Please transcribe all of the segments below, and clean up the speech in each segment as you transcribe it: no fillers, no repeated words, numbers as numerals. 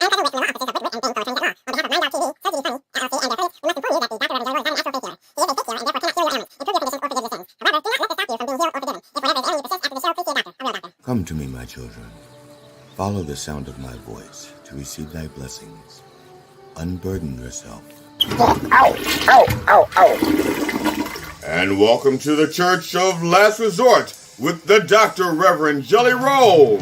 Come to me, my children. Follow the sound of my voice to receive thy blessings. Unburden yourself. Ow, ow, ow, ow. And welcome to the Church of Last Resort with the Dr. Rev Jelly Rolle.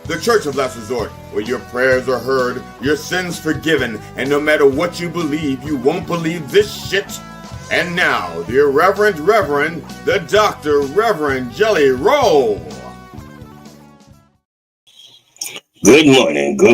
The Church of Last Resort, where your prayers are heard, your sins forgiven, and no matter what you believe, you won't believe this shit. And now, the Reverend, the Dr. Rev Jelly Rolle. Good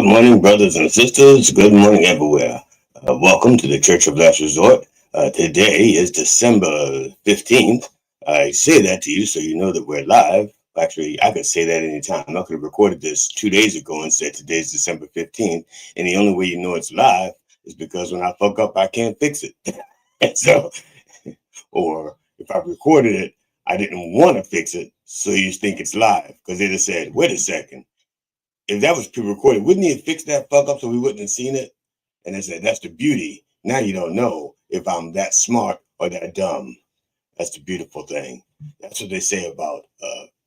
morning, brothers and sisters. Good morning, everywhere. Welcome to the Church of Last Resort. Today is December 15th. I say that to you so you know that we're live. Actually, I could say that anytime. I could have recorded this 2 days ago and said today's December 15th. And the only way you know it's live is because when I fuck up, I can't fix it. And so, or if I recorded it, I didn't want to fix it, so you think it's live. Because they'd have said, wait a second. If that was pre-recorded, wouldn't he have fixed that fuck up so we wouldn't have seen it? And I said, that's the beauty. Now you don't know if I'm that smart or that dumb. That's the beautiful thing. That's what they say about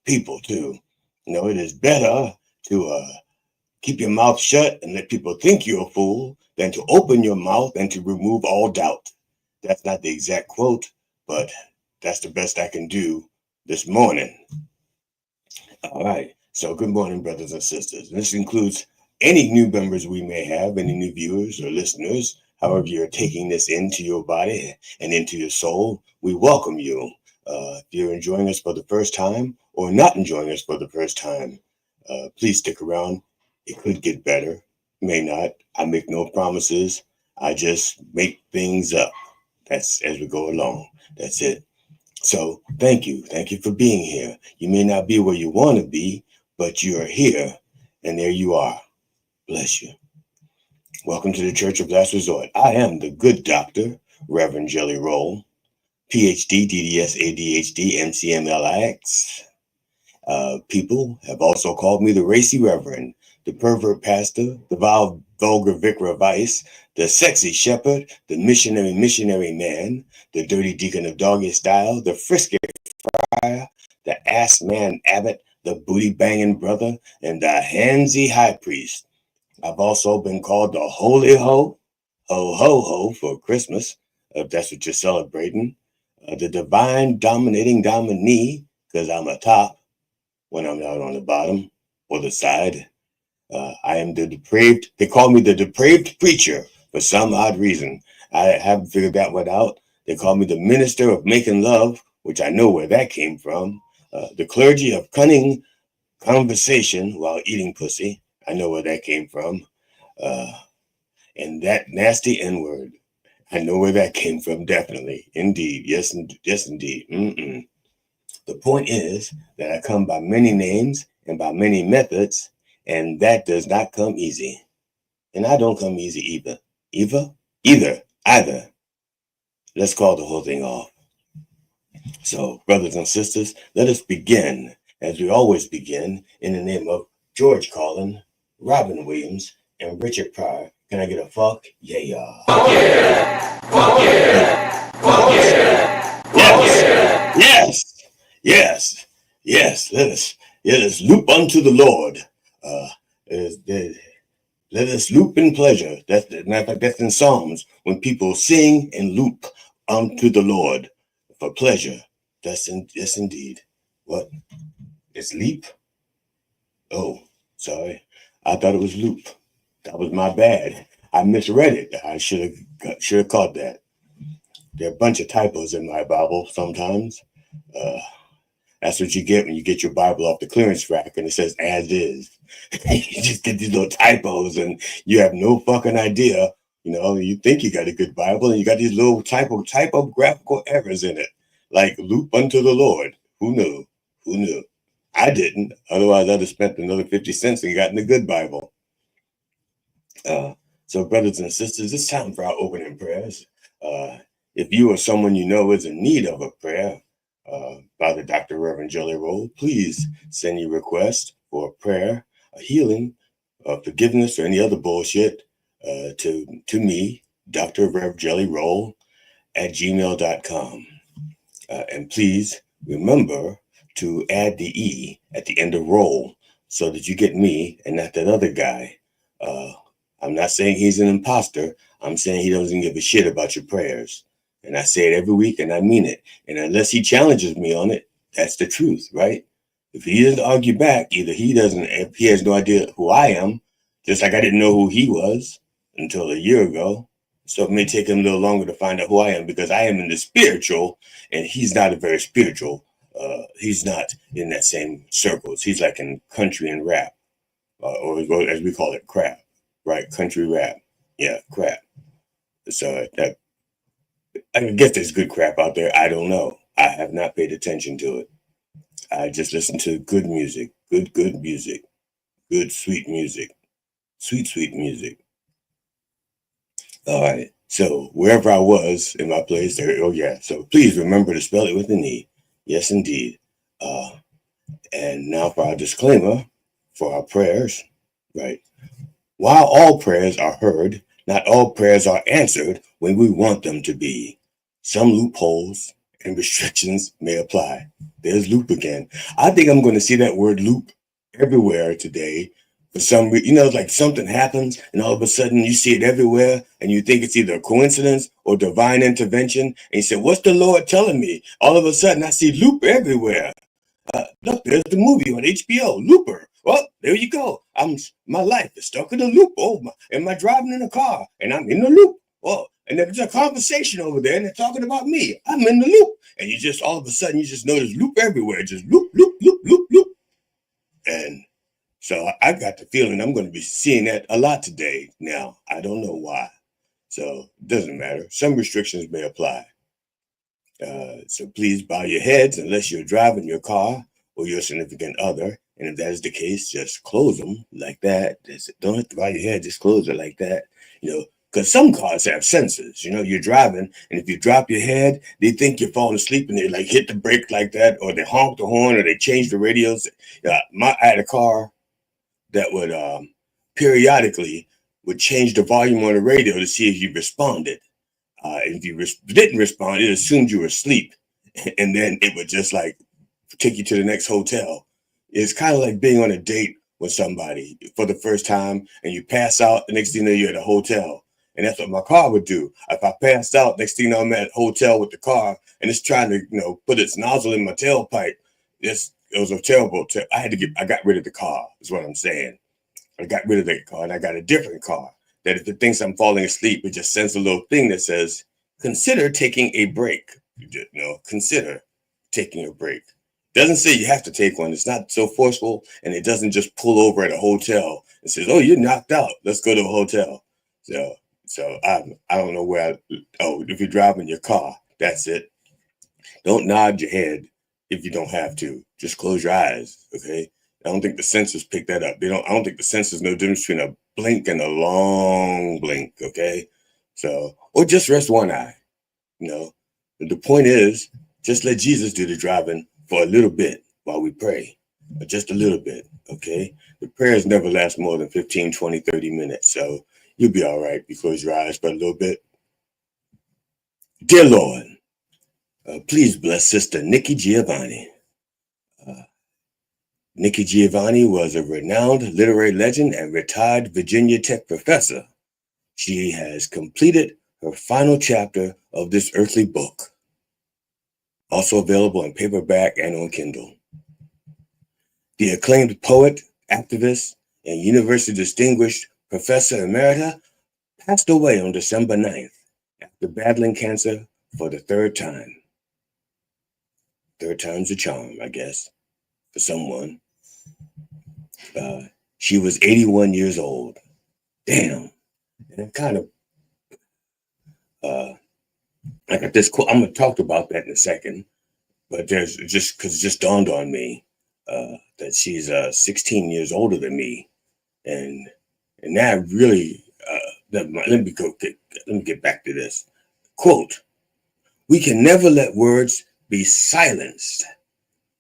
people too. You know, it is better to keep your mouth shut and let people think you're a fool than to open your mouth and to remove all doubt. That's not the exact quote, but that's the best I can do this morning. All right. So good morning, brothers and sisters. This includes any new members we may have, any new viewers or listeners, however you're taking this into your body and into your soul. We welcome you. If you're enjoying us for the first time or not enjoying us for the first time, please stick around. It could get better, may not. I make no promises. I just make things up. That's as we go along. That's it. So thank you. Thank you for being here. You may not be where you want to be, but you are here, and there you are. Bless you. Welcome to the Church of Last Resort. I am the good Dr. Rev Jelly Rolle, PhD, DDS, ADHD, MCMLIX. People have also called me the racy reverend, the pervert pastor, the vulgar vicar of vice, the sexy shepherd, the missionary man, the dirty deacon of doggy style, the frisky friar, the ass man abbot, the booty banging brother, and the handsy high priest. I've also been called the holy ho for Christmas, if that's what you're celebrating. The divine dominating dominee, because I'm a top when I'm out on the bottom or the side. I am the depraved. They call me the depraved preacher for some odd reason. I haven't figured that one out. They call me the minister of making love, which I know where that came from. The clergy of cunning conversation while eating pussy. I know where that came from. And that nasty N-word. I know where that came from, definitely. Indeed. Yes, indeed. The point is that I come by many names and by many methods, and that does not come easy. And I don't come easy either. Either. Let's call the whole thing off. So, brothers and sisters, let us begin, as we always begin, in the name of George Carlin, Robin Williams, and Richard Pryor. Can I get a fuck? Yeah. Fuck yeah! Fuck yeah! Fuck yeah! Fuck yes. Let us loop unto the Lord. Let us loop in pleasure. That's matter of fact, that's in Psalms when people sing and loop unto the Lord for pleasure. Yes, indeed. What? It's leap? Oh, sorry. I thought it was loop. That was my bad. I misread it. I should have caught that. There are a bunch of typos in my Bible sometimes. That's what you get when you get your Bible off the clearance rack and it says as is. You just get these little typos and you have no fucking idea. You know, you think you got a good Bible and you got these little typographical errors in it. Like loop unto the Lord. Who knew? I didn't. Otherwise, I'd have spent another 50 cents and gotten a good Bible. So, brothers and sisters, it's time for our opening prayers. If you or someone you know is in need of a prayer by the Dr. Rev Jelly Rolle, please send your request for a prayer, a healing, or forgiveness or any other bullshit to me, Dr. Rev Jelly Rolle at gmail.com. And please remember to add the E at the end of roll so that you get me and not that other guy. I'm not saying he's an imposter. I'm saying he doesn't give a shit about your prayers. And I say it every week and I mean it. And unless he challenges me on it, that's the truth, right? If he doesn't argue back, either if he has no idea who I am, just like I didn't know who he was until a year ago. So it may take him a little longer to find out who I am because I am in the spiritual and he's not a very spiritual. He's not in that same circles. He's like in country and rap, or as we call it, crap, right? Country rap. Yeah, crap. So I guess there's good crap out there. I don't know. I have not paid attention to it. I just listen to good music, good music, good, sweet music, sweet music. All right. So wherever I was in my place there, oh yeah. So please remember to spell it with an E. Yes, indeed. And now for our disclaimer for our prayers, right? While all prayers are heard, not all prayers are answered when we want them to be. Some loopholes and restrictions may apply. There's loop again. I think I'm going to see that word loop everywhere today. For some reason, like something happens and all of a sudden you see it everywhere and you think it's either a coincidence or divine intervention. And you say, what's the Lord telling me? All of a sudden I see loop everywhere. Look, there's the movie on HBO, Looper. Well, there you go. My life is stuck in a loop. Oh, am I driving in a car and I'm in the loop? Oh, and there's a conversation over there and they're talking about me. I'm in the loop. And you just, all of a sudden, you just notice loop everywhere. Just loop, loop, loop, loop, loop. And so I got the feeling I'm going to be seeing that a lot today. Now, I don't know why. So it doesn't matter. Some restrictions may apply. So please bow your heads unless you're driving your car or your significant other. And if that is the case, just close them like that. Don't have to bow your head. Just close it like that. Because some cars have sensors. You're driving, and if you drop your head, they think you're falling asleep, and they like hit the brake like that, or they honk the horn, or they change the radios. I had a car that would periodically would change the volume on the radio to see if you responded. If you didn't respond, it assumed you were asleep, and then it would just like take you to the next hotel. It's kind of like being on a date with somebody for the first time, and you pass out. The next thing you know, you're at a hotel, and that's what my car would do. If I passed out, next thing you know, I'm at a hotel with the car, and it's trying to put its nozzle in my tailpipe. It was a terrible. I got rid of the car. Is what I'm saying. I got rid of that car, and I got a different car. That if it thinks I'm falling asleep, it just sends a little thing that says, consider taking a break. Consider taking a break. Doesn't say you have to take one. It's not so forceful, and it doesn't just pull over at a hotel and says, oh, you're knocked out. Let's go to a hotel. So I don't know if you're driving your car, that's it. Don't nod your head if you don't have to. Just close your eyes, okay? I don't think the sensors pick that up. I don't think the sensors know the difference between a blink and a long blink, okay? So, or just rest one eye, The point is, just let Jesus do the driving for a little bit while we pray. Just a little bit, okay? The prayers never last more than 15, 20, 30 minutes. So you'll be all right. You close your eyes for a little bit. Dear Lord, please bless Sister Nikki Giovanni. Nikki Giovanni was a renowned literary legend and retired Virginia Tech professor. She has completed her final chapter of this earthly book, also available in paperback and on Kindle. The acclaimed poet, activist, and university distinguished professor emerita passed away on December 9th after battling cancer for the third time. Third time's a charm, I guess, for someone. She was 81 years old. Damn. And I'm kind of, I got this quote. I'm going to talk about that in a second, but because it just dawned on me that she's 16 years older than me. And that really, let me get back to this. Quote, we can never let words be silenced.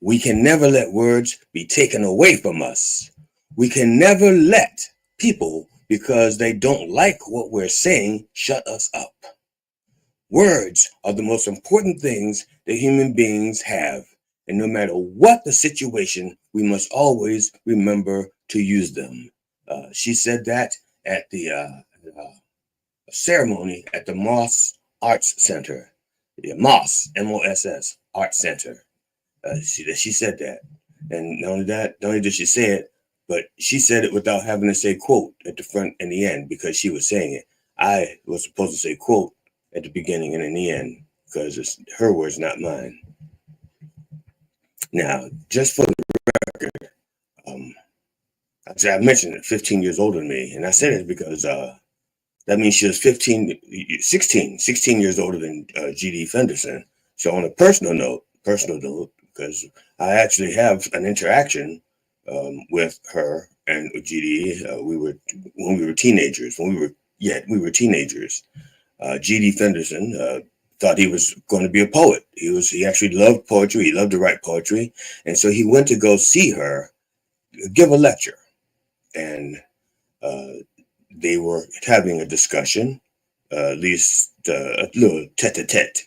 We can never let words be taken away from us. We can never let People, because they don't like what we're saying, shut us up. Words are the most important things that human beings have, and no matter what the situation, we must always remember to use them. She said that at the ceremony at the Moss Arts Center, the Moss, M-O-S-S, Arts Center. She said that. And not only did she say it, but she said it without having to say quote at the front and the end because she was saying it. I was supposed to say quote at the beginning and in the end because it's her words, not mine. Now, just for the record, I mentioned it, 15 years older than me, and I said it because that means she was 16 years older than G.D. Fenderson. So on a personal note, because I actually have an interaction with her and G.D. When we were teenagers. We were teenagers. G.D. Fenderson thought he was going to be a poet. He actually loved poetry. He loved to write poetry, and so he went to go see her give a lecture, and they were having a discussion, at least a little tete-a-tete.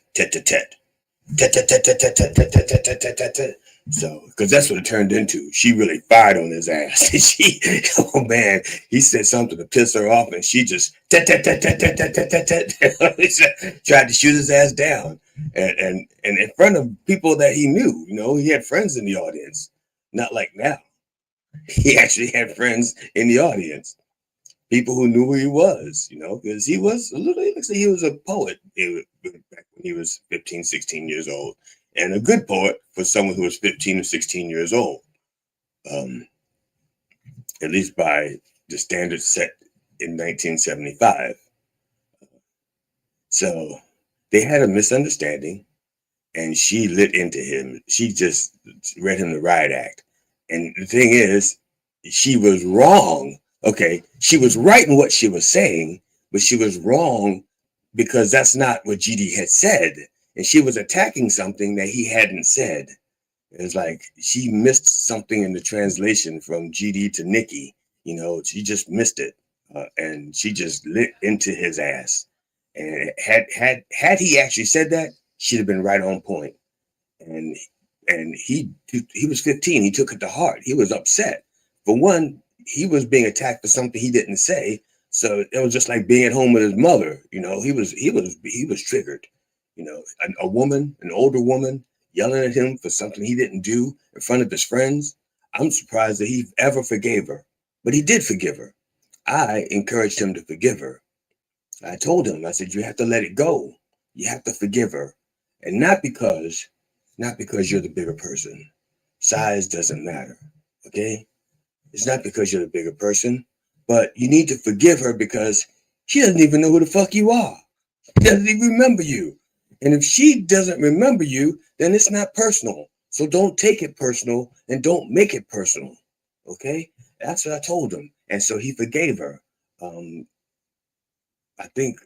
So, because that's what it turned into. She really fired on his ass. Oh man, he said something to piss her off, and she just tried to shoot his ass down, and in front of people that he knew. He had friends in the audience, not like now. He actually had friends in the audience, people who knew who he was, because he was he was a poet back when he was 15, 16 years old, and a good poet for someone who was 15 or 16 years old, at least by the standards set in 1975. So they had a misunderstanding, and she lit into him. She just read him the riot act. And the thing is, she was wrong. Okay, she was right in what she was saying, but she was wrong because that's not what GD had said. And she was attacking something that he hadn't said. It was like she missed something in the translation from GD to Nikki. She just missed it. And she just lit into his ass. And had he actually said that, she'd have been right on point. And he was 15. He took it to heart. He was upset. For one, he was being attacked for something he didn't say. So it was just like being at home with his mother. He was triggered. A woman, an older woman, yelling at him for something he didn't do in front of his friends. I'm surprised that he ever forgave her, but he did forgive her. I encouraged him to forgive her. I told him, I said, you have to let it go. You have to forgive her, and not because you're the bigger person. Size doesn't matter. Okay. It's not because you're the bigger person, but you need to forgive her because she doesn't even know who the fuck you are. She doesn't even remember you. And if she doesn't remember you, then it's not personal. So don't take it personal and don't make it personal. Okay? That's what I told him. And so he forgave her. I think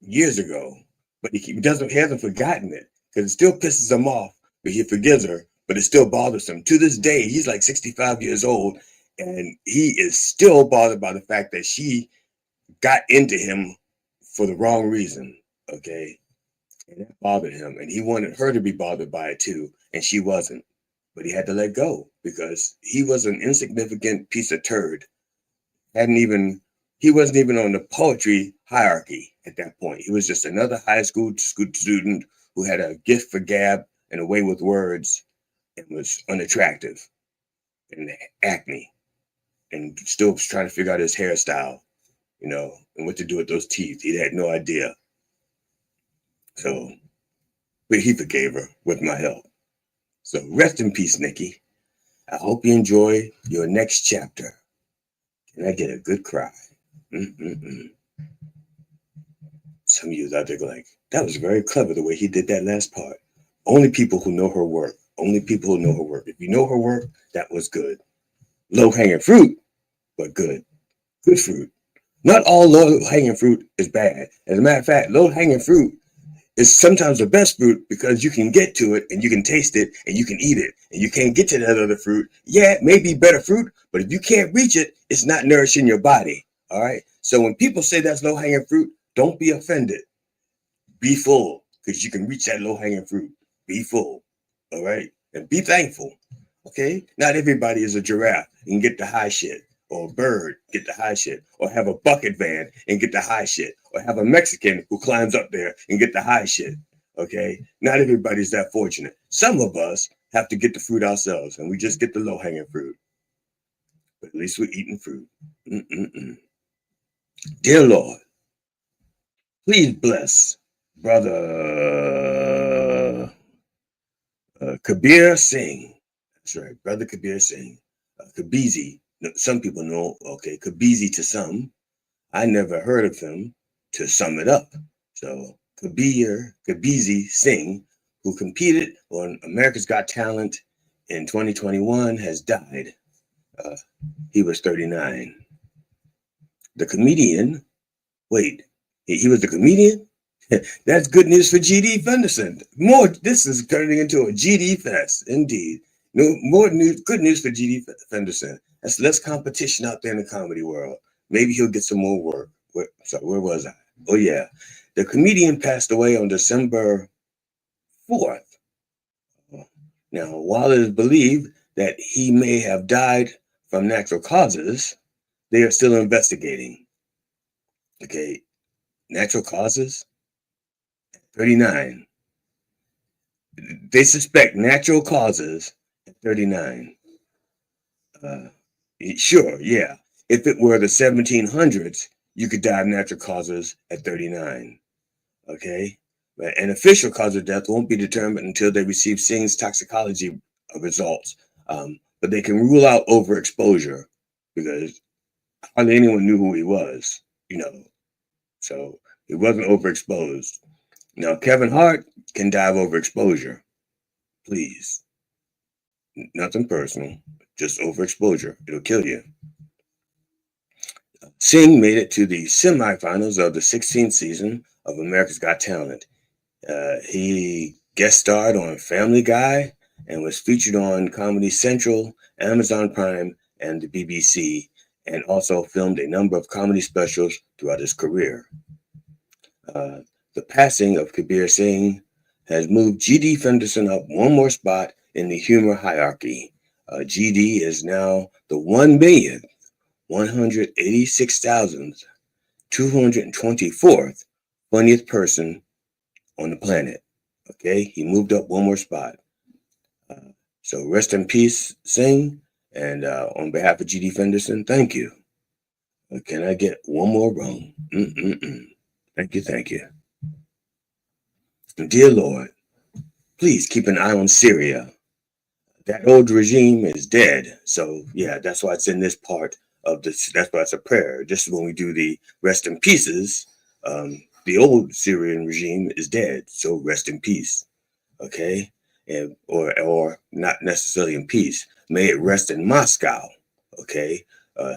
years ago, but he hasn't forgotten it because it still pisses him off, but he forgives her, but it still bothers him. To this day, he's like 65 years old, and he is still bothered by the fact that she got into him for the wrong reason, okay? And that bothered him, and he wanted her to be bothered by it too, and she wasn't. But he had to let go because he was an insignificant piece of turd. He wasn't even on the poetry hierarchy at that point. He was just another high school student who had a gift for gab and a way with words and was unattractive and acne and still was trying to figure out his hairstyle, and what to do with those teeth. He had no idea. So, but he forgave her with my help. So rest in peace, Nikki. I hope you enjoy your next chapter. And I get a good cry. Some of you out there go like, that was very clever the way he did that last part. Only people who know her work. Only people who know her work. If you know her work, that was good. Low-hanging fruit, but good. Good fruit. Not all low-hanging fruit is bad. As a matter of fact, low-hanging fruit is sometimes the best fruit because you can get to it and you can taste it and you can eat it. And you can't get to that other fruit. Yeah, it may be better fruit, but if you can't reach it, it's not nourishing your body. All right. So when people say that's low-hanging fruit, don't be offended. Be full, because you can reach that low-hanging fruit. Be full. All right. And be thankful. Okay. Not everybody is a giraffe and get the high shit, or a bird, get the high shit, or have a bucket van and get the high shit, or have a Mexican who climbs up there and get the high shit. Okay. Not everybody's that fortunate. Some of us have to get the fruit ourselves, and we just get the low-hanging fruit. But at least we're eating fruit. Dear Lord, please bless Brother Kabir Singh. That's right, Brother Kabir Singh. Kabizi. Some people know, okay, Kabizi to some. I never heard of him, to sum it up. So Kabizi Singh, who competed on America's Got Talent in 2021, has died. He was 39. The comedian, wait, he was the comedian? That's good news for GD Fenderson. This is turning into a GD fest, indeed. No more news, good news for GD Fenderson. That's less competition out there in the comedy world. Maybe he'll get some more work. Where was I? Oh yeah, the comedian passed away on December 4th. Now, while it is believed that he may have died from natural causes, they are still investigating. Okay, natural causes. 39. They suspect natural causes at 39. Sure, yeah. If it were the 1700s, you could die of natural causes at 39. Okay? An official cause of death won't be determined until they receive Singh's toxicology results. But they can rule out overexposure because hardly anyone knew who he was, So he wasn't overexposed. Now, Kevin Hart can die of overexposure. Please. Nothing personal, just overexposure. It'll kill you. Singh made it to the semifinals of the 16th season of America's Got Talent. He guest starred on Family Guy and was featured on Comedy Central, Amazon Prime, and the BBC, and also filmed a number of comedy specials throughout his career. The passing of Kabir Singh has moved GD Fenderson up one more spot in the humor hierarchy. GD is now the 1,186,224th funniest person on the planet. Okay, he moved up one more spot. So rest in peace, Singh. And on behalf of GD Fenderson, thank you. Can I get one more wrong? Thank you. Dear Lord, please keep an eye on Syria. That old regime is dead. So yeah, that's why it's in this part of this. That's why it's a prayer. Just when we do the rest in pieces, the old Syrian regime is dead. So rest in peace. Okay. And or not necessarily in peace. May it rest in Moscow. Okay.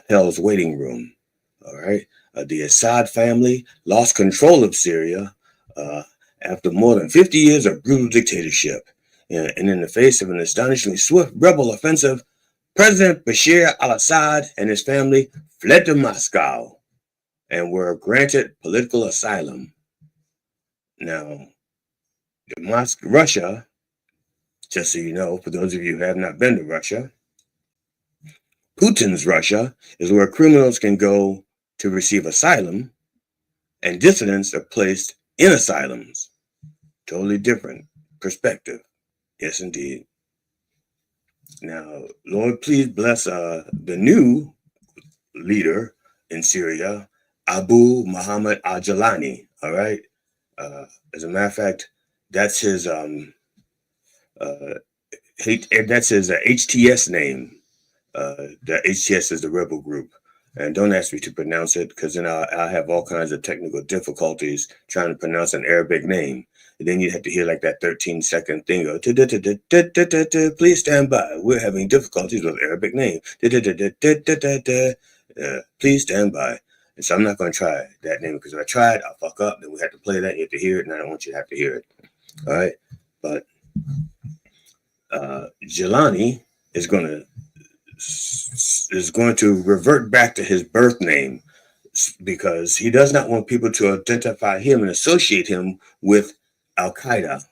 Hell's waiting room. All right. The Assad family lost control of Syria after more than 50 years of brutal dictatorship. And in the face of an astonishingly swift rebel offensive, President Bashar al-Assad and his family fled to Moscow and were granted political asylum. Now, Russia, just so you know, for those of you who have not been to Russia, Putin's Russia is where criminals can go to receive asylum, and dissidents are placed in asylums. Totally different perspective. Yes, indeed. Now, Lord, please bless the new leader in Syria, Abu Muhammad al-Jalani. All right. As a matter of fact, that's his HTS name. The HTS is the rebel group. And don't ask me to pronounce it, because then I'll have all kinds of technical difficulties trying to pronounce an Arabic name. And then you'd have to hear like that 13-second thing go, please stand by. We're having difficulties with Arabic name. Please stand by. And so I'm not going to try that name, because if I try it, I'll fuck up. Then we have to play that. You have to hear it, and I don't want you to have to hear it. All right. But Jelani is going to revert back to his birth name, because he does not want people to identify him and associate him with Al Qaeda.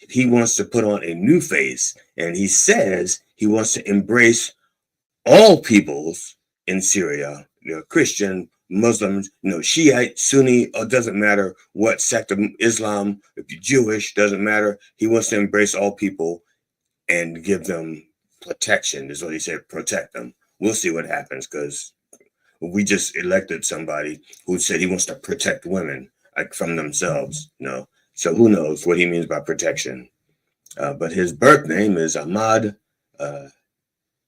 He wants to put on a new face, and he says he wants to embrace all peoples in Syria, Christian, Muslims, Shiite, Sunni, it doesn't matter what sect of Islam, if you're Jewish, doesn't matter. He wants to embrace all people and give them protection, is what he said, protect them. We'll see what happens, because we just elected somebody who said he wants to protect women from themselves, So who knows what he means by protection. But his birth name is Ahmad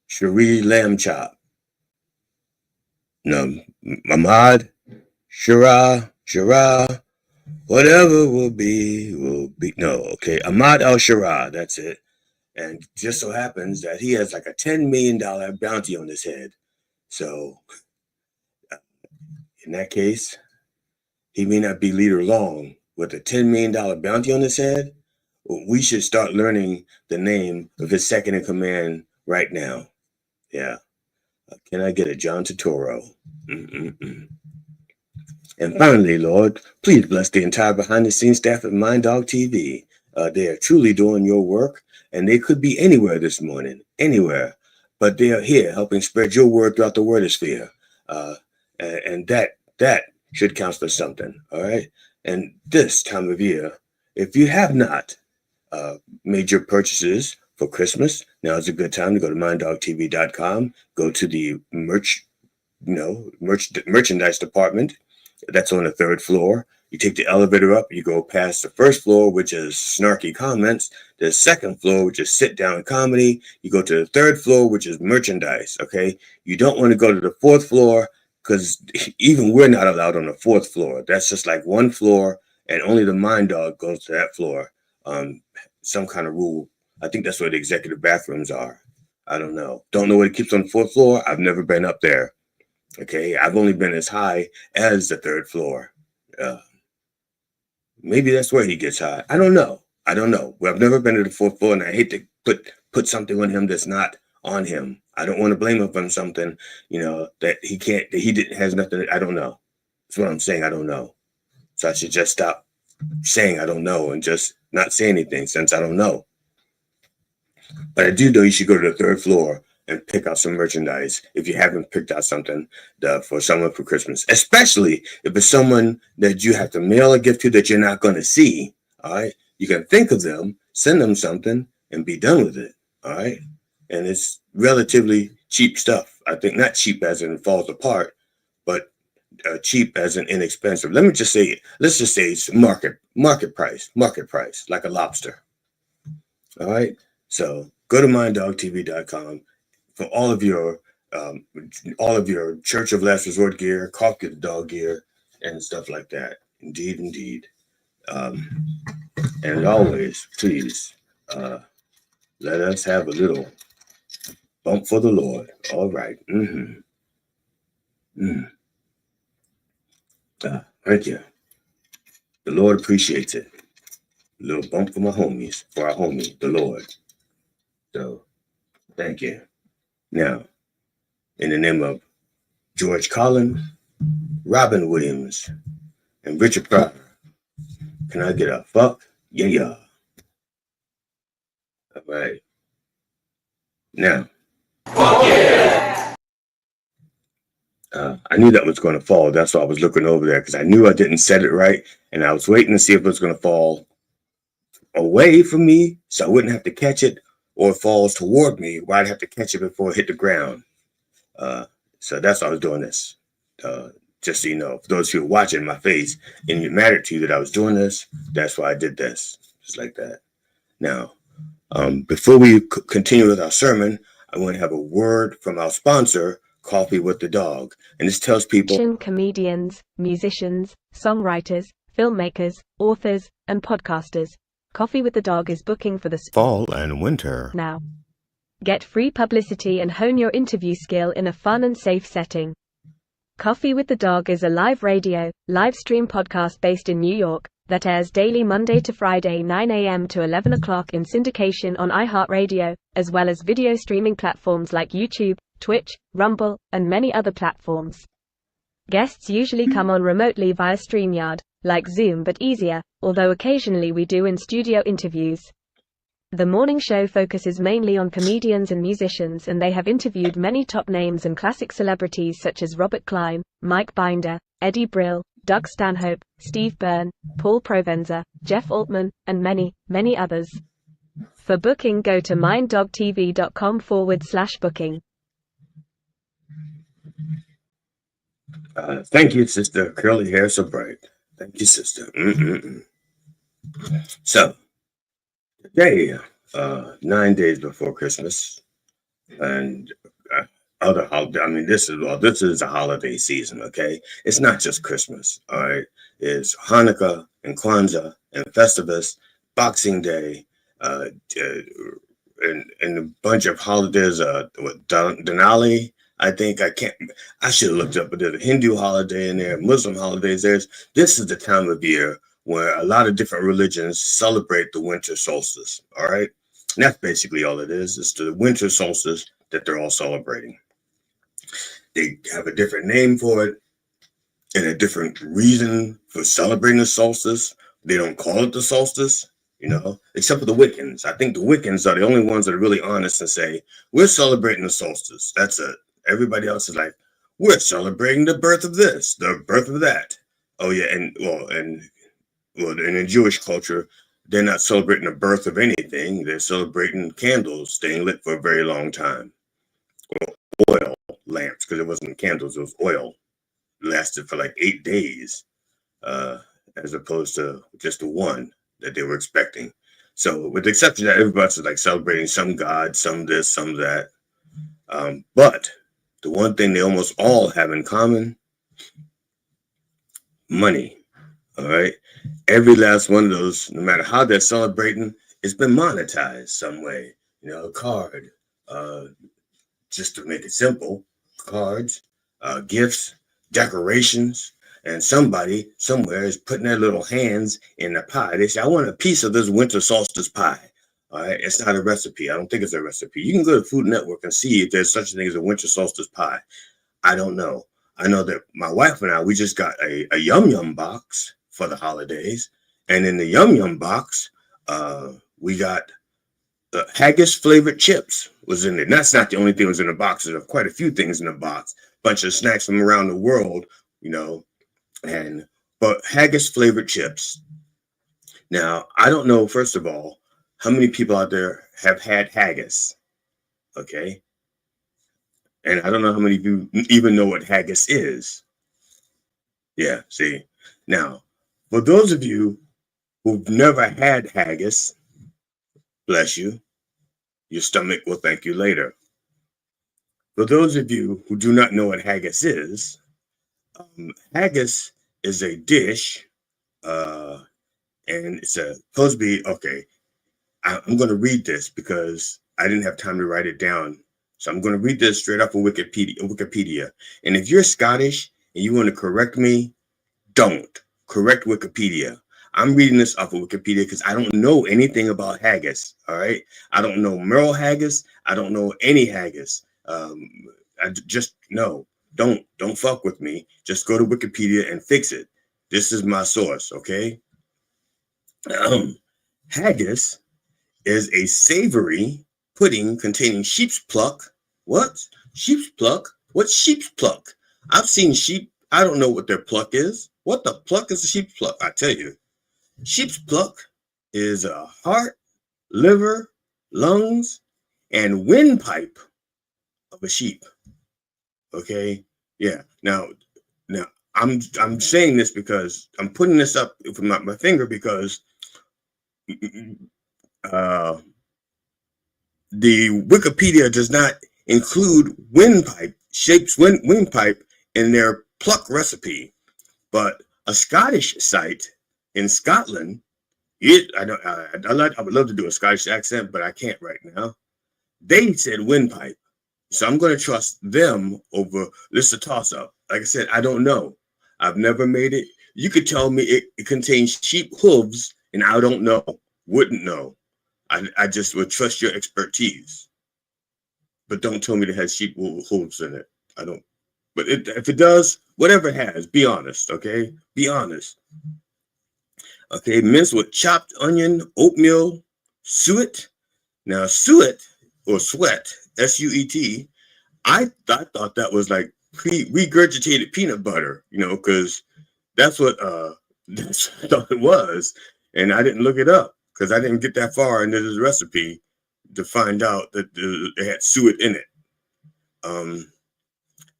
Shari Lamb Chop. No, Ahmad Shara, whatever will be. No, okay, Ahmad al-Shara, that's it. And just so happens that he has like a $10 million bounty on his head. So in that case, he may not be leader long. With a $10 million bounty on his head, we should start learning the name of his second in command right now. Yeah. Can I get a John Turturro? And finally, Lord, please bless the entire behind-the-scenes staff at Mind Dog TV. They are truly doing your work, and they could be anywhere this morning, anywhere. But they are here helping spread your word throughout the wordosphere. And that should count for something, all right? And this time of year, if you have not made your purchases for Christmas, now is a good time to go to minddogtv.com, go to the merchandise department. That's on the 3rd floor. You take the elevator up, you go past the 1st floor, which is snarky comments, the 2nd floor, which is sit down comedy. You go to the 3rd floor, which is merchandise, okay? You don't want to go to the 4th floor, because even we're not allowed on the 4th floor. That's just like one floor, and only the Mind Dog goes to that floor. Some kind of rule. I think that's where the executive bathrooms are. I don't know. Don't know what it keeps on the 4th floor. I've never been up there. Okay, I've only been as high as the 3rd floor. Maybe that's where he gets high. I don't know. Well, I've never been to the 4th floor, and I hate to put something on him that's not on him. I don't want to blame him for something, that he can't, that he has nothing. I don't know. That's what I'm saying. I don't know. So I should just stop saying I don't know and just not say anything, since I don't know. But I do know you should go to the 3rd floor and pick out some merchandise if you haven't picked out something for someone for Christmas, especially if it's someone that you have to mail a gift to that you're not going to see. All right. You can think of them, send them something, and be done with it. All right. And it's relatively cheap stuff. I think not cheap as in falls apart, but cheap as in inexpensive. Let's just say it's market price, like a lobster. All right. So go to minddogtv.com for all of your Church of Last Resort gear, Coffee the Dog gear, and stuff like that. Indeed. And always, please, let us have a little bump for the Lord. All right. Thank you. The Lord appreciates it. A little bump for our homie, the Lord. So, thank you. Now, in the name of George Collins, Robin Williams, and Richard Pryor, can I get a fuck? Yeah. All right. Now, Fuck yeah! I knew that was going to fall. That's why I was looking over there, because I knew I didn't set it right, and I was waiting to see if it was going to fall away from me so I wouldn't have to catch it, or it falls toward me where I'd have to catch it before it hit the ground. So that's why I was doing this. Just so you know, for those who are watching my face and it mattered to you that I was doing this, that's why I did this, just like that. Now, before we continue with our sermon, I want to have a word from our sponsor, Coffee with the Dog. And this tells people... Comedians, musicians, songwriters, filmmakers, authors, and podcasters. Coffee with the Dog is booking for the fall and winter. Now, get free publicity and hone your interview skill in a fun and safe setting. Coffee with the Dog is a live radio, live stream podcast based in New York that airs daily Monday to Friday 9 a.m. to 11 o'clock in syndication on iHeartRadio, as well as video streaming platforms like YouTube, Twitch, Rumble, and many other platforms. Guests usually come on remotely via StreamYard, like Zoom but easier, although occasionally we do in-studio interviews. The morning show focuses mainly on comedians and musicians, and they have interviewed many top names and classic celebrities such as Robert Klein, Mike Binder, Eddie Brill, Doug Stanhope, Steve Byrne, Paul Provenza, Jeff Altman, and many, many others. For booking, go to minddogtv.com/booking. Thank you, sister. Curly hair so bright. Thank you, sister. So, today, 9 days before Christmas, and other holiday. I mean, this is a holiday season. Okay, it's not just Christmas. All right, it's Hanukkah and Kwanzaa and Festivus, Boxing Day, and a bunch of holidays. Denali. I think I should have looked up, but there's a Hindu holiday in there, Muslim holidays. This is the time of year where a lot of different religions celebrate the winter solstice. All right. And that's basically all it is. It's the winter solstice that they're all celebrating. They have a different name for it and a different reason for celebrating the solstice. They don't call it the solstice, except for the Wiccans. I think the Wiccans are the only ones that are really honest and say, we're celebrating the solstice. That's it. Everybody else is like, we're celebrating the birth of this, the birth of that. Oh yeah, and in the Jewish culture, they're not celebrating the birth of anything. They're celebrating candles staying lit for a very long time. Or oil lamps, because it wasn't candles, it was oil. It lasted for like 8 days, as opposed to just the one that they were expecting. So with the exception that everybody's like celebrating some god, some this, some that. But the one thing they almost all have in common, money. All right. Every last one of those, no matter how they're celebrating, it's been monetized some way. A card, just to make it simple, cards, gifts, decorations, and somebody somewhere is putting their little hands in the pie. They say, I want a piece of this winter solstice pie. All right. It's not a recipe. I don't think it's a recipe. You can go to Food Network and see if there's such a thing as a winter solstice pie. I don't know. I know that my wife and I, we just got a Yum Yum box for the holidays. And in the Yum Yum box, we got the haggis flavored chips was in it. And that's not the only thing that was in the box. There's quite a few things in the box. Bunch of snacks from around the world, but haggis flavored chips. Now, I don't know, first of all, how many people out there have had haggis? Okay. And I don't know how many of you even know what haggis is. Yeah, see. Now, for those of you who've never had haggis, bless you, your stomach will thank you later. For those of you who do not know what haggis is a dish, and it's supposed to be, okay, I'm going to read this because I didn't have time to write it down. So I'm going to read this straight off of Wikipedia. And if you're Scottish and you want to correct me, don't correct Wikipedia. I'm reading this off of Wikipedia because I don't know anything about haggis. All right. I don't know Merle haggis. I don't know any haggis. I just no, don't fuck with me. Just go to Wikipedia and fix it. This is my source. Okay. Haggis is a savory pudding containing sheep's pluck. What? Sheep's pluck? What's sheep's pluck? I've seen sheep. I don't know what their pluck is. What the pluck is a sheep's pluck? I tell you. Sheep's pluck is a heart, liver, lungs, and windpipe of a sheep. Okay? Yeah. Now I'm saying this because I'm putting this up from my finger because the Wikipedia does not include sheep's windpipe in their pluck recipe, but a Scottish site in Scotland, I would love to do a Scottish accent, but I can't right now. They said windpipe, so I'm going to trust them over. This is a toss-up. Like I said, I don't know. I've never made it. You could tell me it contains sheep hooves, and I don't know, wouldn't know. I just would trust your expertise. But don't tell me it has sheep hooves in it. I don't. But if it does, whatever it has, be honest, okay? Be honest. Okay, minced with chopped onion, oatmeal, suet. Now, suet or sweat, S-U-E-T, I thought that was like regurgitated peanut butter, because that's what I thought it was. And I didn't look it up because I didn't get that far into this recipe to find out that it had suet in it. And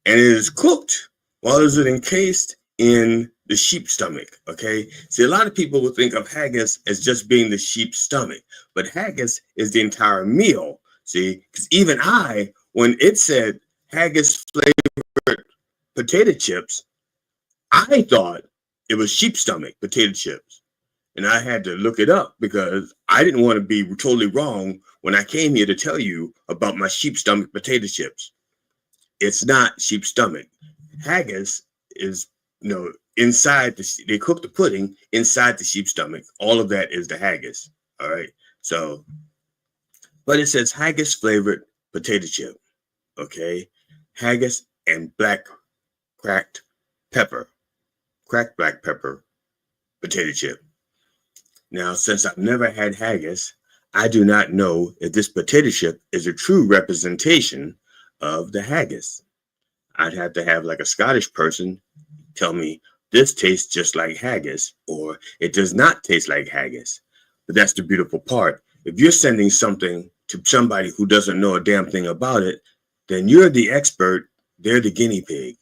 it is cooked while it is encased in the sheep stomach, okay? See, a lot of people will think of haggis as just being the sheep's stomach, but haggis is the entire meal, see? Because even when it said haggis flavored potato chips, I thought it was sheep stomach potato chips. And I had to look it up because I didn't want to be totally wrong when I came here to tell you about my sheep stomach potato chips. It's not sheep stomach. Haggis is, inside they cook the pudding inside the sheep stomach. All of that is the haggis. All right. So, but it says haggis flavored potato chip. Okay. Haggis and cracked black pepper potato chip. Now, since I've never had haggis, I do not know if this potato chip is a true representation of the haggis. I'd have to have like a Scottish person tell me this tastes just like haggis or it does not taste like haggis. But that's the beautiful part. If you're sending something to somebody who doesn't know a damn thing about it, then you're the expert. They're the guinea pig.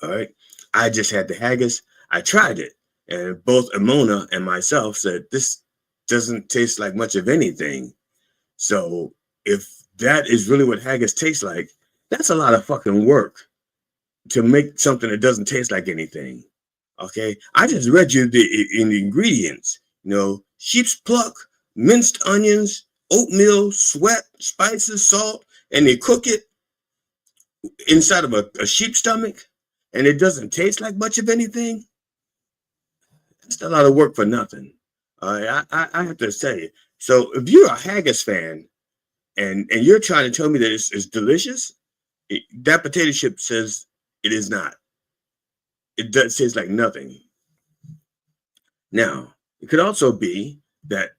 All right. I just had the haggis. I tried it. And both Amona and myself said, this doesn't taste like much of anything. So if that is really what haggis tastes like, that's a lot of fucking work to make something that doesn't taste like anything. Okay. I just read you in the ingredients, sheep's pluck, minced onions, oatmeal, sweat, spices, salt, and they cook it inside of a sheep stomach and it doesn't taste like much of anything. That's a lot of work for nothing. I have to say. So if you're a haggis fan and you're trying to tell me that it's delicious, that potato chip says it is not. It does taste like nothing. Now, it could also be that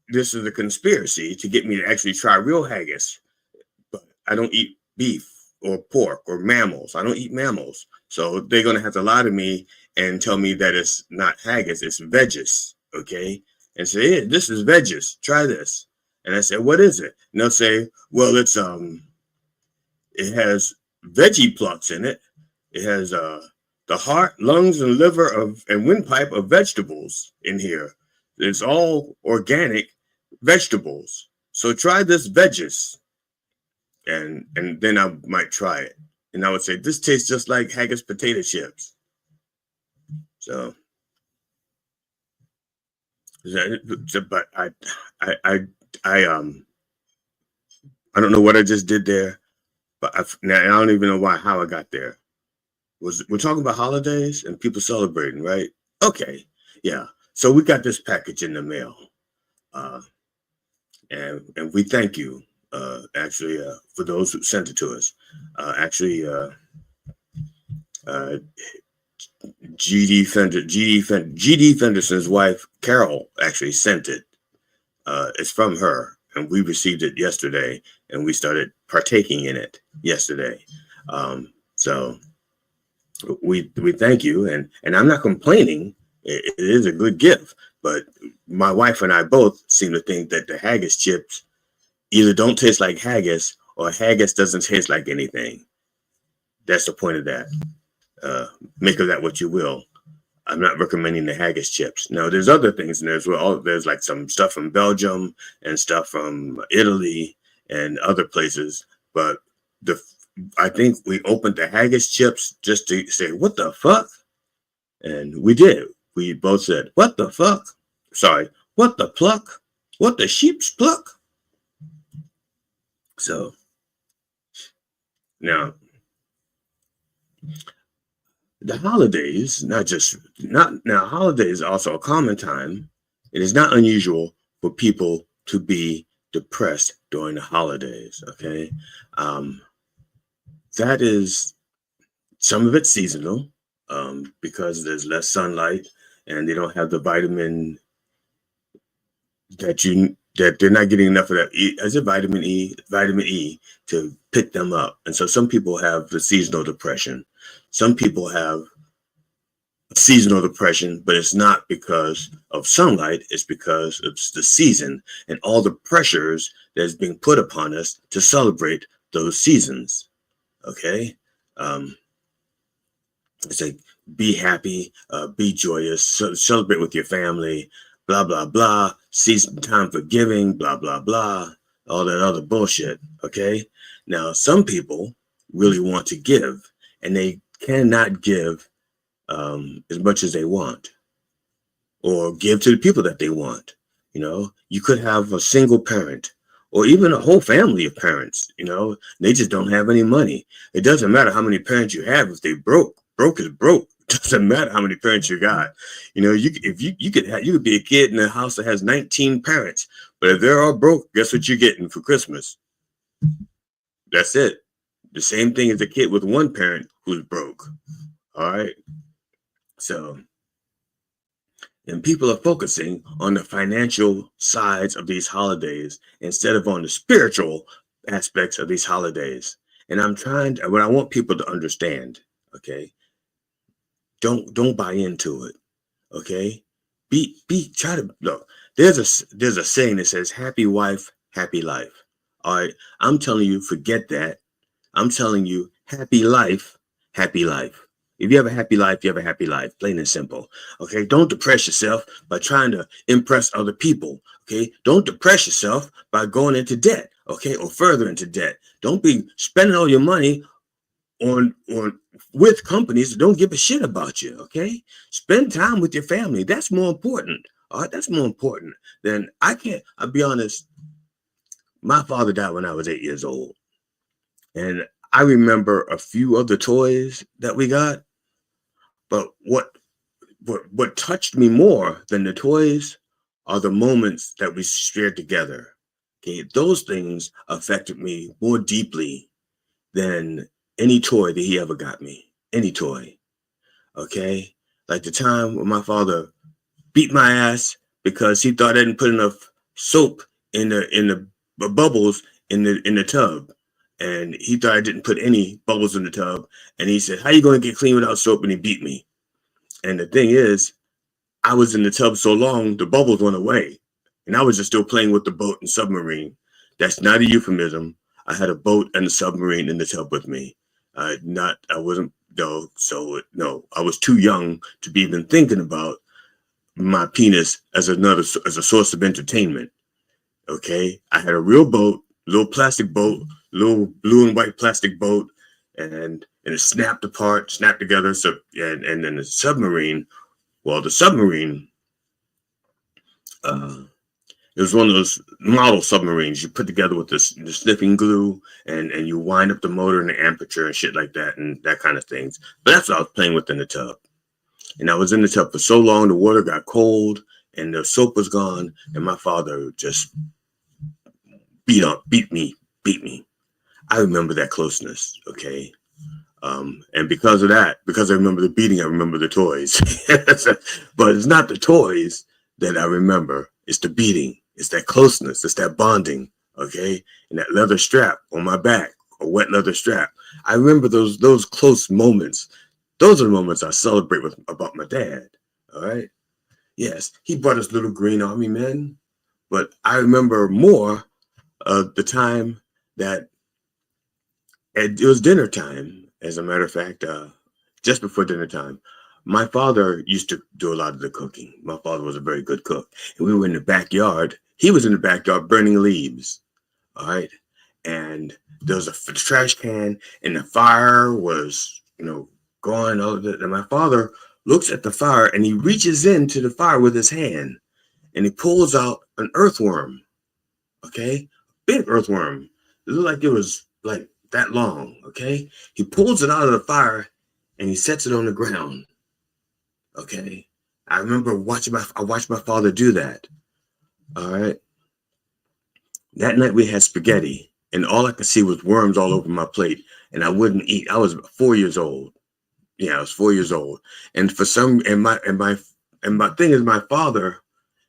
this is a conspiracy to get me to actually try real haggis. But I don't eat beef or pork or mammals. I don't eat mammals. So they're going to have to lie to me and tell me that it's not haggis, it's veggies, okay? And say, hey, this is veggies, try this. And I say, what is it? And they'll say, well, it has veggie plucks in it. It has the heart, lungs, and liver and windpipe of vegetables in here. It's all organic vegetables. So try this veggies. And then I might try it. And I would say, this tastes just like haggis potato chips. So, but I don't know what I just did there, but now I don't even know how I got there. We're talking about holidays and people celebrating, right? Okay, yeah. So we got this package in the mail, and we thank you, actually, for those who sent it to us. GD Fenderson's wife, Carol, actually sent it. It's from her, and we received it yesterday, and we started partaking in it yesterday. So we thank you, and I'm not complaining. It is a good gift, but my wife and I both seem to think that the haggis chips either don't taste like haggis or haggis doesn't taste like anything. That's the point of that. Make of that what you will. I'm not recommending the haggis chips. Now, there's other things in there as well. There's like some stuff from Belgium and stuff from Italy and other places. But I think we opened the haggis chips just to say, what the fuck? And we did. We both said, what the fuck? Sorry, what the pluck? What the sheep's pluck? So, now, the holidays, holidays are also a common time. It is not unusual for people to be depressed during the holidays. Okay. That is, some of it's seasonal, because there's less sunlight and they don't have the vitamin that they're not getting enough of that as a vitamin E to pick them up. And so some people have the seasonal depression. Some people have seasonal depression, but it's not because of sunlight, it's because it's the season and all the pressures that's being put upon us to celebrate those seasons. Okay. It's like, be happy, be joyous, celebrate with your family, blah, blah, blah, season time for giving, blah, blah, blah, all that other bullshit. Okay. Now, some people really want to give and they cannot give as much as they want, or give to the people that they want. You know, you could have a single parent or even a whole family of parents, you know, they just don't have any money. It doesn't matter how many parents you have. If they broke is broke. It doesn't matter how many parents you got. You know, you could be a kid in a house that has 19 parents, but if they're all broke, guess what you're getting for Christmas? That's it. The same thing as a kid with one parent who's broke. All right. So, and people are focusing on the financial sides of these holidays instead of on the spiritual aspects of these holidays. And what I want people to understand, okay, don't buy into it. Okay. Try to look. There's a saying that says, happy wife, happy life. All right. I'm telling you, forget that. I'm telling you, happy life, happy life. If you have a happy life, you have a happy life, plain and simple. Okay. Don't depress yourself by trying to impress other people. Okay. Don't depress yourself by going into debt. Okay. Or further into debt. Don't be spending all your money with companies that don't give a shit about you. Okay. Spend time with your family. That's more important. All right. That's more important than I'll be honest. My father died when I was 8 years old. And I remember a few of the toys that we got. But what touched me more than the toys are the moments that we shared together. Okay, those things affected me more deeply than any toy that he ever got me. Any toy. Okay, like the time when my father beat my ass because he thought I didn't put enough soap in the bubbles in the tub. And he thought I didn't put any bubbles in the tub. And he said, how you going to get clean without soap? And he beat me. And the thing is, I was in the tub so long, the bubbles went away. And I was just still playing with the boat and submarine. That's not a euphemism. I had a boat and a submarine in the tub with me. I was too young to be even thinking about my penis as a source of entertainment. Okay. I had a real boat, little plastic boat, little blue and white plastic boat, and it snapped together. So, and then the submarine, it was one of those model submarines you put together with the sniffing glue, and you wind up the motor and the aperture and shit like that, and that kind of things. But that's what I was playing with in the tub. And I was in the tub for so long, the water got cold and the soap was gone, and my father just beat me. I remember that closeness, okay? And because of that, because I remember the beating, I remember the toys. But it's not the toys that I remember. It's the beating. It's that closeness. It's that bonding, okay? And that leather strap on my back, a wet leather strap. I remember those close moments. Those are the moments I celebrate about my dad, all right? Yes, he brought us little green army men, but I remember more of the time that it was dinner time. As a matter of fact, just before dinner time, my father used to do a lot of the cooking. My father was a very good cook. And we were in the backyard. He was in the backyard burning leaves. All right. And there was a trash can and the fire was, going over it. And my father looks at the fire and he reaches into the fire with his hand and he pulls out an earthworm. Okay. Big earthworm. It looked like it was like that long. Okay. He pulls it out of the fire and he sets it on the ground. Okay. I remember I watched my father do that. All right. That night we had spaghetti, and all I could see was worms all over my plate, and I wouldn't eat. I was 4 years old. Yeah, I was 4 years old. And for some and my thing is, my father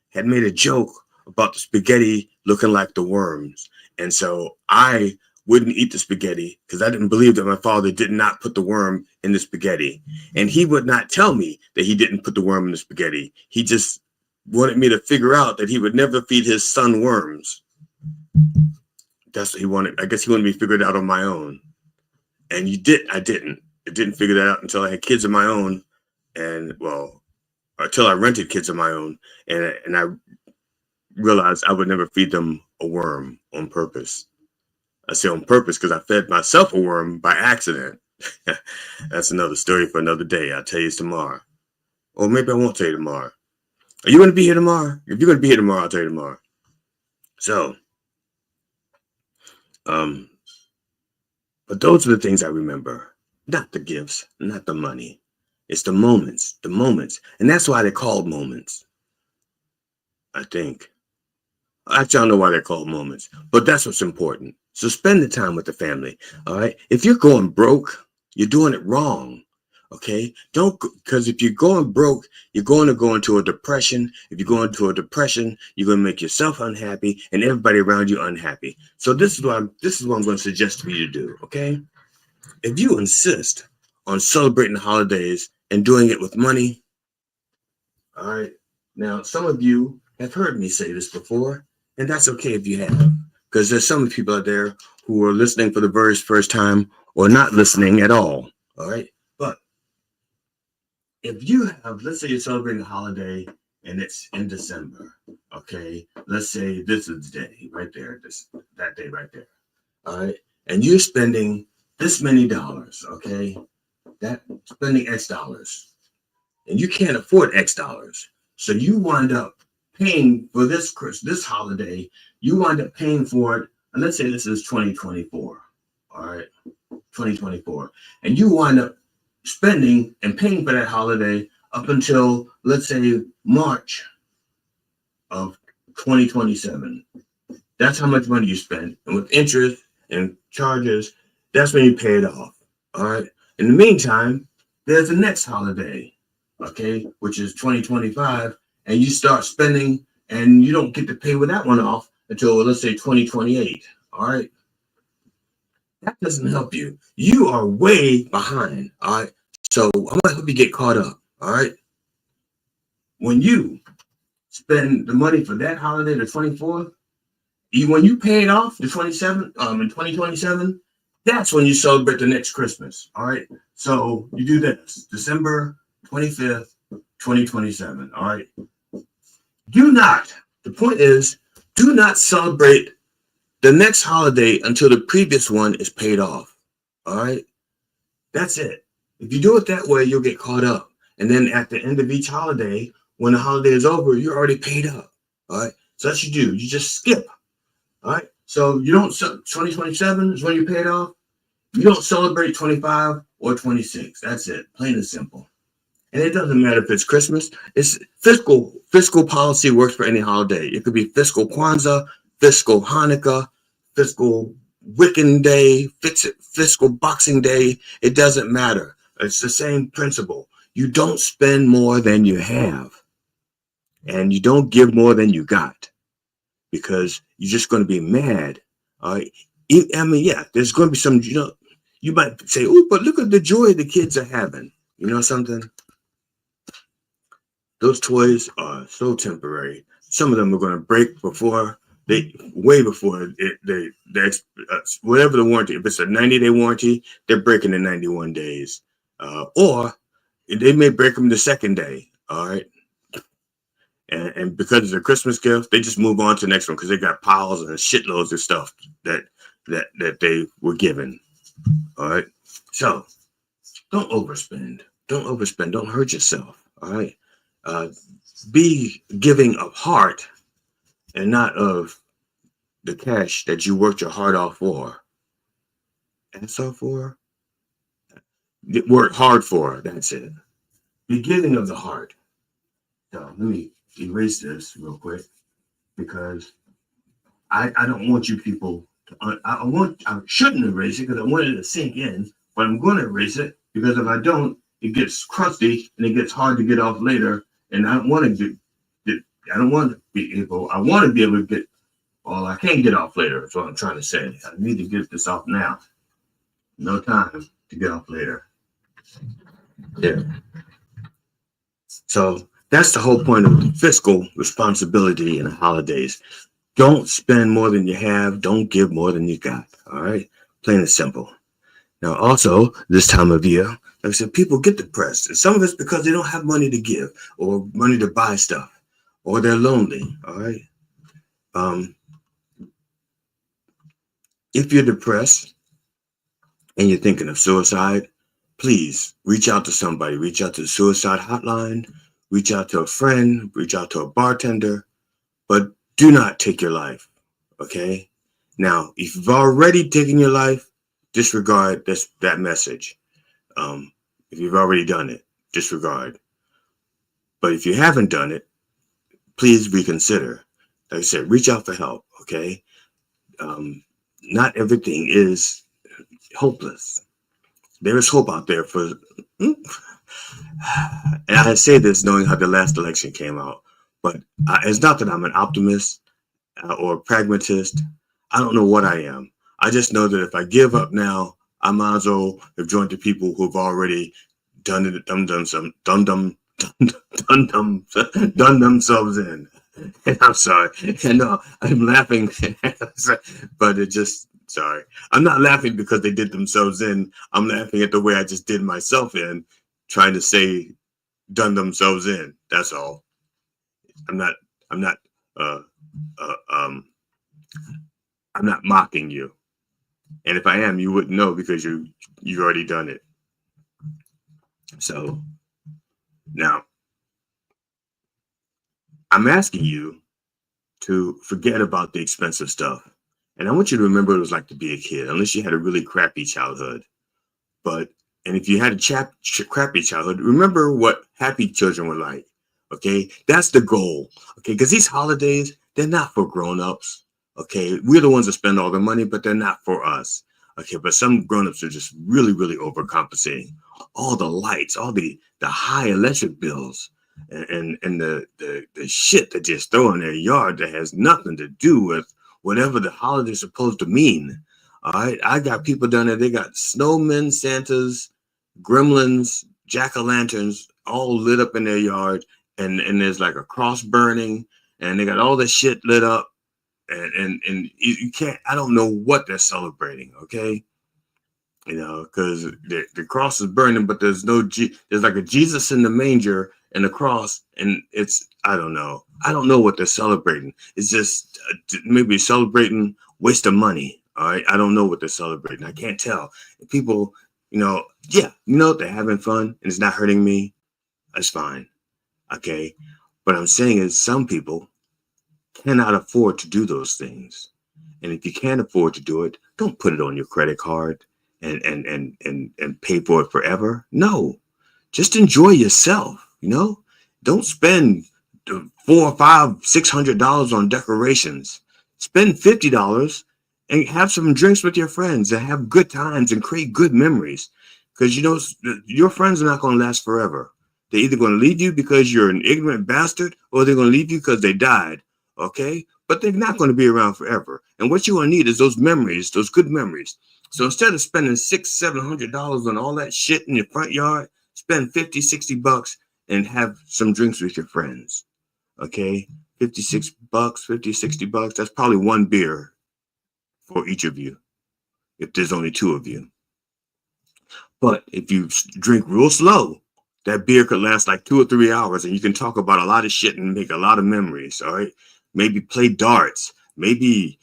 had made a joke about the spaghetti looking like the worms. And so I wouldn't eat the spaghetti because I didn't believe that my father did not put the worm in the spaghetti. And he would not tell me that he didn't put the worm in the spaghetti. He just wanted me to figure out that he would never feed his son worms. That's what he wanted. I guess he wanted me to figure it out on my own. And I didn't. I didn't figure that out until I had kids of my own. And well, until I rented kids of my own. And I realized I would never feed them a worm on purpose. I say on purpose because I fed myself a worm by accident. That's another story for another day. I'll tell you tomorrow. Or maybe I won't tell you tomorrow. Are you going to be here tomorrow? If you're going to be here tomorrow, I'll tell you tomorrow. So, but those are the things I remember. Not the gifts, not the money. It's the moments. And that's why they're called moments. I think. Actually, I don't know why they're called moments, but that's what's important. So spend the time with the family. All right. If you're going broke, you're doing it wrong. Okay. Because if you're going broke, you're going to go into a depression. If you go into a depression, you're going to make yourself unhappy and everybody around you unhappy. So this is what I'm going to suggest for you to do. Okay. If you insist on celebrating the holidays and doing it with money. All right. Now, some of you have heard me say this before, and that's okay if you have, because there's some people out there who are listening for the very first time or not listening at all. All right. But if you have, let's say you're celebrating a holiday and it's in December. Okay. Let's say this is the day right there, that day right there. All right. And you're spending this many dollars. Okay. That spending X dollars. And you can't afford X dollars. So you wind up paying for this holiday. You wind up paying for it. And let's say this is 2024. All right. 2024. And you wind up spending and paying for that holiday up until, let's say, March of 2027. That's how much money you spend. And with interest and charges, that's when you pay it off. All right. In the meantime, there's the next holiday, okay, which is 2025, and you start spending and you don't get to pay with that one off until, let's say, 2028. All right. That doesn't help you. You are way behind. All right. So I'm going to help you get caught up. All right. When you spend the money for that holiday, the 24th, when you pay it off, the 27th, in 2027, that's when you celebrate the next Christmas. All right. So you do this, December 25th, 2027. All right. The point is, do not celebrate the next holiday until the previous one is paid off. All right. That's it. If you do it that way, you'll get caught up. And then at the end of each holiday, when the holiday is over, you're already paid up. All right. So that's what you do. You just skip. All right. So you don't, 2027 is when you pay it off. You don't celebrate 25 or 26. That's it. Plain and simple. And it doesn't matter if it's Christmas. It's fiscal policy works for any holiday. It could be fiscal Kwanzaa, fiscal Hanukkah, fiscal Wiccan Day, fiscal Boxing Day. It doesn't matter. It's the same principle. You don't spend more than you have. And you don't give more than you got. Because you're just going to be mad. All right. I mean, yeah, there's going to be some, you might say, oh, but look at the joy the kids are having. You know something? Those toys are so temporary. Some of them are going to break way before whatever the warranty. If it's a 90-day warranty, they're breaking in 91 days. Or they may break them the second day. All right. And because it's a Christmas gift, they just move on to the next one because they got piles and shitloads of stuff that they were given. All right. So don't overspend. Don't hurt yourself. All right. Be giving of heart and not of the cash that you worked your heart off for. And so for Work hard for. That's it. Beginning of the heart. So let me erase this real quick because I don't want you people to, I shouldn't erase it because I want it to sink in, but I'm going to erase it because if I don't, it gets crusty and it gets hard to get off later. And I don't want to I don't want to be able, I want to be able to get, well, I can't get off later. That's what I'm trying to say. I need to get this off now. No time to get off later. Yeah. So that's the whole point of fiscal responsibility in the holidays. Don't spend more than you have. Don't give more than you got. All right. Plain and simple. Now, also, this time of year, like I said, people get depressed. And some of it's because they don't have money to give or money to buy stuff or they're lonely. All right. If you're depressed and you're thinking of suicide, please reach out to somebody. Reach out to the suicide hotline. Reach out to a friend. Reach out to a bartender. But do not take your life. Okay. Now, if you've already taken your life, disregard that message. If you've already done it, disregard. But if you haven't done it, please reconsider. Like I said, reach out for help. Okay. Not everything is hopeless. There is hope out there for. And I say this knowing how the last election came out, but it's not that I'm an optimist or a pragmatist. I don't know what I am. I just know that if I give up now, I might as well have joined the people who've already done themselves in. And I'm sorry. And no, I'm laughing, but it just, sorry. I'm not laughing because they did themselves in. I'm laughing at the way I just did myself in, trying to say done themselves in. That's all. I'm not mocking you. And if I am, you wouldn't know because you've already done it. So now I'm asking you to forget about the expensive stuff. And I want you to remember what it was like to be a kid, unless you had a really crappy childhood. And if you had a crappy childhood, remember what happy children were like. Okay, that's the goal. Okay, because these holidays, they're not for grown-ups. Okay, we're the ones that spend all the money, but they're not for us. Okay, but some grown-ups are just really, really overcompensating. All the lights, all the high electric bills, and the shit that just throw in their yard that has nothing to do with whatever the holiday's supposed to mean. All right, I got people down there. They got snowmen, Santas, gremlins, jack-o'-lanterns all lit up in their yard, and there's like a cross burning, and they got all this shit lit up, and you can't. I don't know what they're celebrating. Okay, you know, because the cross is burning, but there's there's like a Jesus in the manger and the cross, and it's I don't know what they're celebrating. It's just maybe celebrating waste of money. All right, I don't know what they're celebrating. I can't tell. People, they're having fun and it's not hurting me. That's fine. Okay, what I'm saying is some people cannot afford to do those things, and if you can't afford to do it, don't put it on your credit card and pay for it forever. No, just enjoy yourself. Don't spend $400, $500, $600 on decorations. Spend $50 and have some drinks with your friends and have good times and create good memories, because your friends are not going to last forever. They're either going to leave you because you're an ignorant bastard, or they're going to leave you because they died. Okay, but they're not going to be around forever. And what you're going to need is those memories, those good memories. So instead of spending $600-$700 on all that shit in your front yard, spend $50-$60 and have some drinks with your friends. Okay, $56, $50-$60. That's probably one beer for each of you, if there's only two of you. But if you drink real slow, that beer could last like 2 or 3 hours, and you can talk about a lot of shit and make a lot of memories. All right, maybe play darts, maybe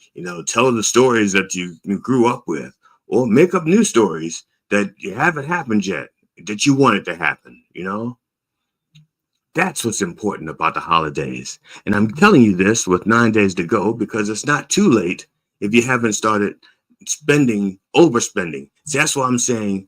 tell the stories that you grew up with, or make up new stories that you haven't happened yet that you want it to happen. That's what's important about the holidays. And I'm telling you this with 9 days to go, because it's not too late if you haven't started overspending. See, that's why I'm saying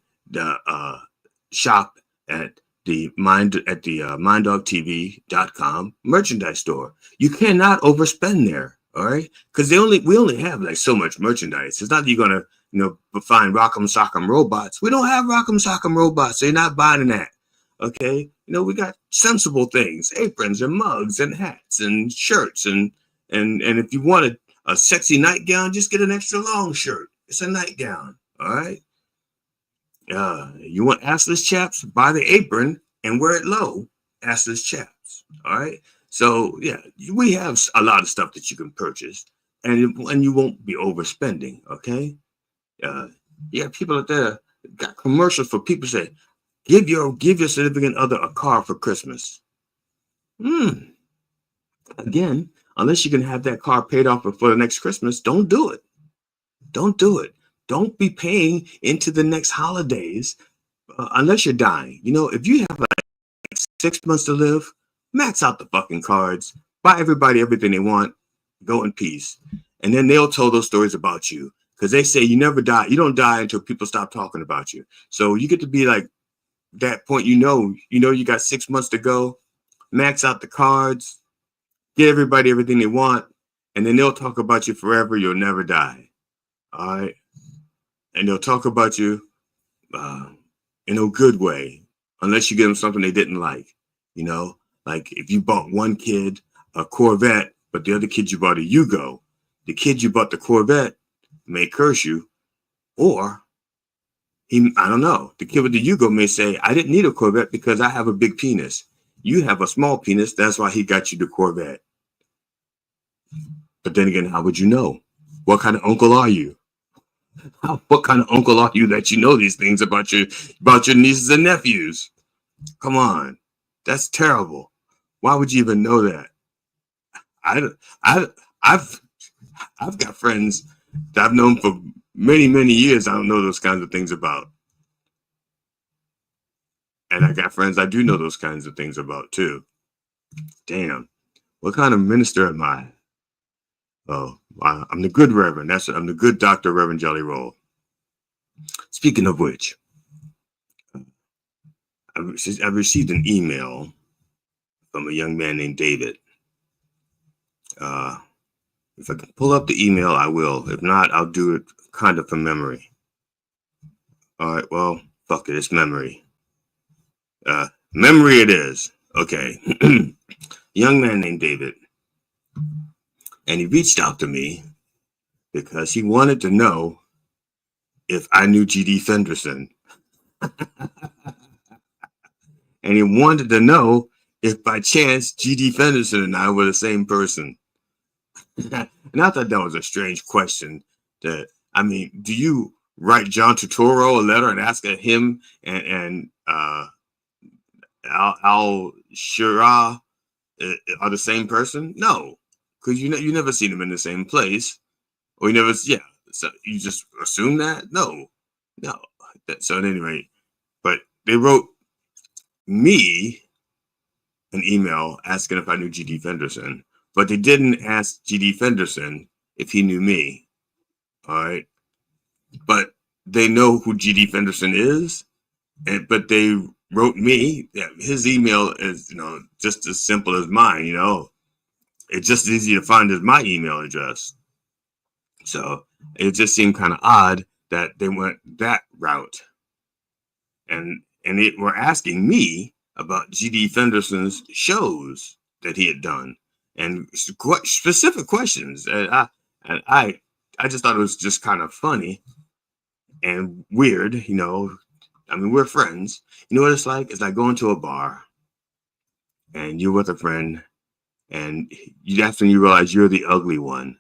shop at the minddogtv.com merchandise store. You cannot overspend there, all right? Because we only have like so much merchandise. It's not that you're gonna find Rock'em Sock'em robots. We don't have Rock'em Sock'em robots, so you're not buying that. Okay, we got sensible things, aprons and mugs and hats and shirts and if you wanted a sexy nightgown, just get an extra long shirt. It's a nightgown, all right? You want assless chaps? Buy the apron and wear it low, assless chaps, all right? So yeah, we have a lot of stuff that you can purchase, and you won't be overspending, okay? People out there got commercials for people say, give your significant other a car for Christmas. Again, unless you can have that car paid off before the next Christmas, don't do it. Don't do it. Don't be paying into the next holidays unless you're dying. If you have like 6 months to live, max out the fucking cards, buy everybody everything they want, go in peace. And then they'll tell those stories about you because they say you never die. You don't die until people stop talking about you. So you get to be like that point, you got 6 months to go, max out the cards, get everybody everything they want, and then they'll talk about you forever. You'll never die. All right. And they'll talk about you in a good way, unless you give them something they didn't like. Like if you bought one kid a Corvette, but the other kid you bought a Yugo, the kid you bought the Corvette may curse you, or I don't know. The kid with the Yugo may say, I didn't need a Corvette because I have a big penis. You have a small penis. That's why he got you the Corvette. But then again, how would you know? What kind of uncle are you? What kind of uncle are you that you know these things about your nieces and nephews? Come on. That's terrible. Why would you even know that? I've got friends that I've known for many, many years I don't know those kinds of things about. And I got friends I do know those kinds of things about too. Damn. What kind of minister am I? Oh, I'm the good Reverend. I'm the good Dr. Rev Jelly Rolle. Speaking of which, I received an email from a young man named David. If I can pull up the email, I will. If not, I'll do it kind of from memory. All right, well, fuck it. It's memory. Memory it is. Okay. Young man named David. And he reached out to me because he wanted to know if I knew G.D. Fenderson. And he wanted to know if by chance G.D. Fenderson and I were the same person. And I thought that was a strange question. Do you write John Turturro a letter and ask him and Al Shura are the same person? No, because you never seen them in the same place, or you never. Yeah, so you just assume that. No. So at any rate, but they wrote me an email asking if I knew G.D. Fenderson, but they didn't ask G.D. Fenderson if he knew me. All right, but they know who G.D. Fenderson is, but they wrote me. Yeah, his email is just as simple as mine. It's just as easy to find as my email address. So it just seemed kind of odd that they went that route, and they were asking me about G.D. Fenderson's shows that he had done, and specific questions. And I just thought it was just kind of funny and weird. We're friends. You know what it's like? It's like going to a bar and you're with a friend, and that's when you realize you're the ugly one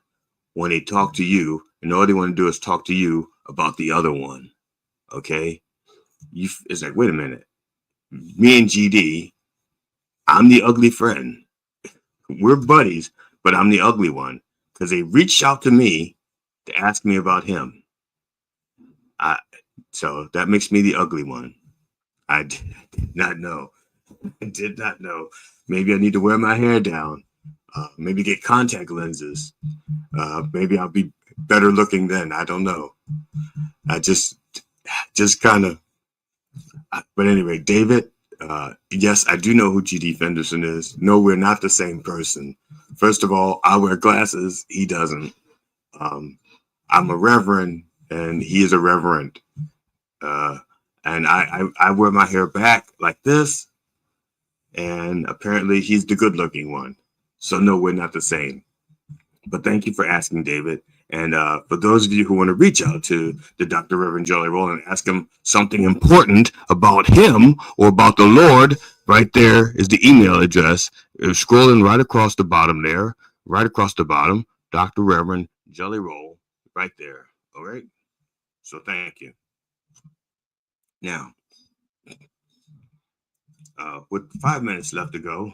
when they talk to you, and all they want to do is talk to you about the other one. Okay? It's like, wait a minute. Me and GD, I'm the ugly friend. We're buddies, but I'm the ugly one because they reached out to me to ask me about him. So that makes me the ugly one. I did not know. I did not know. Maybe I need to wear my hair down. Maybe get contact lenses. Maybe I'll be better looking then. I don't know. I just kind of But anyway, David, yes, I do know who G.D. Fenderson is. No, we're not the same person. First of all, I wear glasses. He doesn't. I'm a reverend, and he is a reverend. And I wear my hair back like this, and apparently he's the good-looking one. So no, we're not the same. But thank you for asking, David. And for those of you who want to reach out to the Dr. Rev Jelly Rolle and ask him something important about him or about the Lord, right there is the email address. Scrolling right across the bottom there, right across the bottom, Dr. Rev Jelly Rolle, right there. All right. So thank you. Now, with 5 minutes left to go,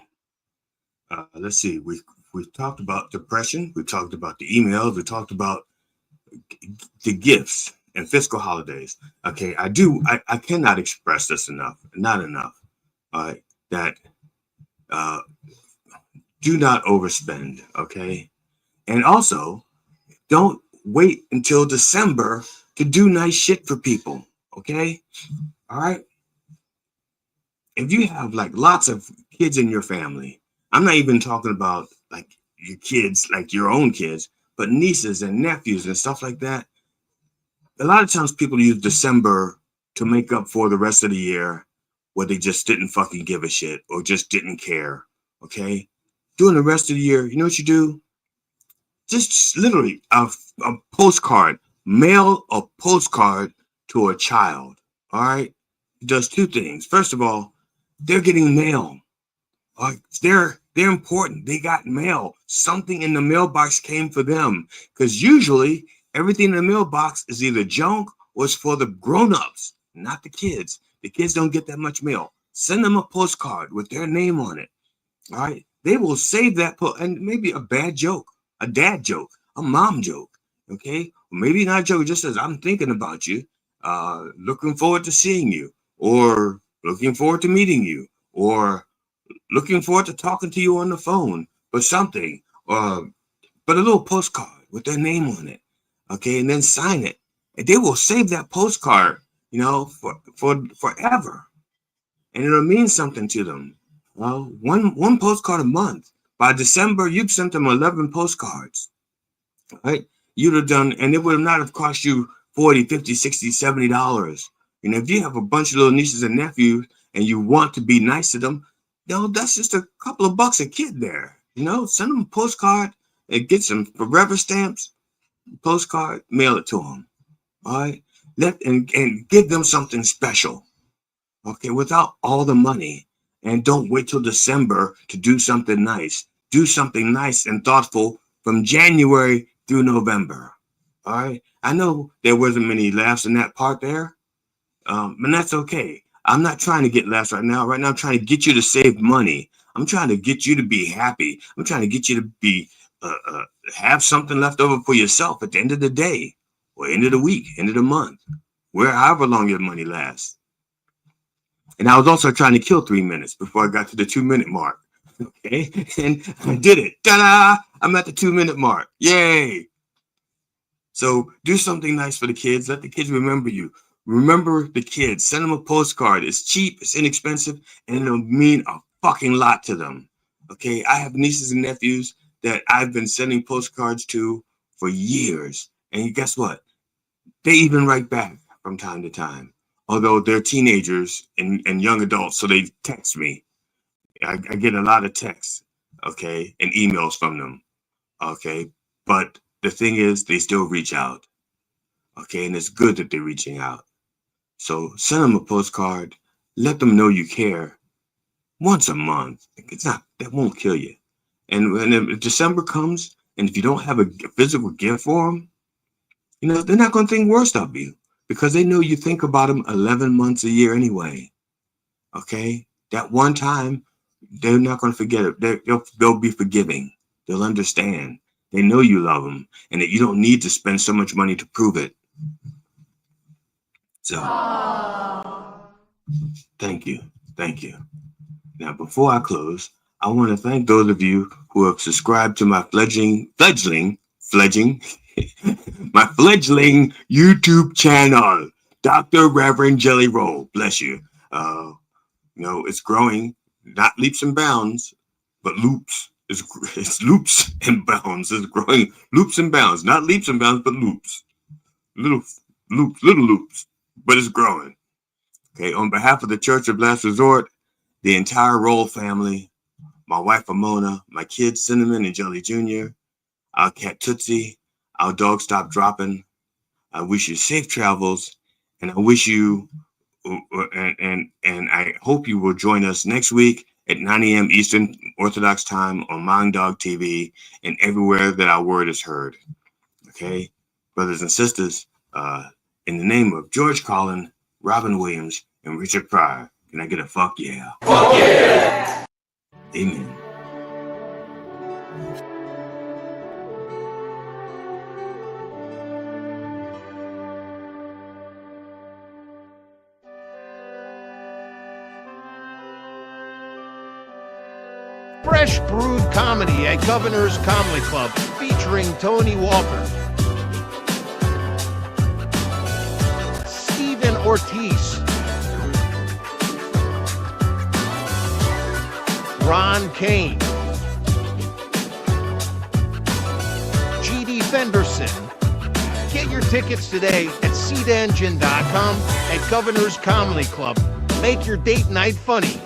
let's see. We've talked about depression. We talked about the emails. We talked about the gifts and fiscal holidays. Okay, I cannot express this enough, not enough. That do not overspend. Okay, and also don't wait until December to do nice shit for people. Okay, all right. If you have like lots of kids in your family, I'm not even talking about like your kids, like your own kids, but nieces and nephews and stuff like that. A lot of times people use December to make up for the rest of the year where they just didn't fucking give a shit or just didn't care. Okay? During the rest of the year, you know what you do? Just literally a postcard. Mail a postcard to a child. All right? It does two things. First of all, they're getting mail. They're important. They got mail. Something in the mailbox came for them. Because usually everything in the mailbox is either junk or it's for the grown-ups, not the kids. The kids don't get that much mail. Send them a postcard with their name on it. All right. They will save that and maybe a bad joke, a dad joke, a mom joke. Okay. Maybe not a joke, just says, I'm thinking about you, looking forward to seeing you, or looking forward to meeting you, or looking forward to talking to you on the phone, but something, but a little postcard with their name on it, okay, and then sign it, and they will save that postcard, for forever, and it'll mean something to them. Well, one postcard a month. By December, you've sent them 11 postcards, right? You'd have done, and it would not have cost you $40, $50, $60, $70. If you have a bunch of little nieces and nephews and you want to be nice to them, that's just a couple of bucks a kid there. Send them a postcard and get some forever stamps, postcard, mail it to them. All right. And give them something special. Okay, without all the money. And don't wait till December to do something nice. Do something nice and thoughtful from January through November. All right. I know there wasn't many laughs in that part there. And that's okay. I'm not trying to get laughs right now. Right now, I'm trying to get you to save money. I'm trying to get you to be happy. I'm trying to get you to be have something left over for yourself at the end of the day, or end of the week, end of the month, however long your money lasts. And I was also trying to kill 3 minutes before I got to the 2-minute mark. Okay, and I did it. Ta-da! I'm at the 2-minute mark. Yay! So do something nice for the kids. Let the kids remember you. Remember the kids. Send them a postcard. It's cheap, it's inexpensive, and it'll mean a fucking lot to them. Okay, I have nieces and nephews that I've been sending postcards to for years. And guess what? They even write back from time to time. Although they're teenagers and young adults, so they text me. I get a lot of texts, okay, and emails from them. Okay, but the thing is, they still reach out. Okay, and it's good that they're reaching out. So send them a postcard. Let them know you care. Once a month. That won't kill you. And when December comes, and if you don't have a physical gift for them, they're not going to think worse of you because they know you think about them 11 months a year anyway. Okay, that one time, they're not going to forget it. They'll be forgiving. They'll understand. They know you love them, and that you don't need to spend so much money to prove it. So, thank you. Now, before I close, I want to thank those of you who have subscribed to my fledgling YouTube channel, Dr. Rev Jelly Rolle. Bless you. It's growing, not leaps and bounds, but loops. It's loops and bounds. It's growing loops and bounds, not leaps and bounds, but loops. Little loops, but it's growing. Okay, on behalf of the Church of Last Resort, the entire Rolle family, my wife Amona, my kids Cinnamon and Jelly Jr., our cat Tootsie, our dog Stop Dropping, I wish you safe travels, and I wish you, and I hope you will join us next week at 9 a.m. Eastern Orthodox Time on Mind Dog TV and everywhere that our word is heard. Okay, brothers and sisters, in the name of George Carlin, Robin Williams, and Richard Pryor, can I get a fuck yeah? Fuck yeah! Amen. Fresh Brewed Comedy at Governor's Comedy Club, featuring Tony Walker, Stephen Ortiz, Ron Kane, G.D. Fenderson. Get your tickets today at seatengine.com at Governor's Comedy Club. Make your date night funny.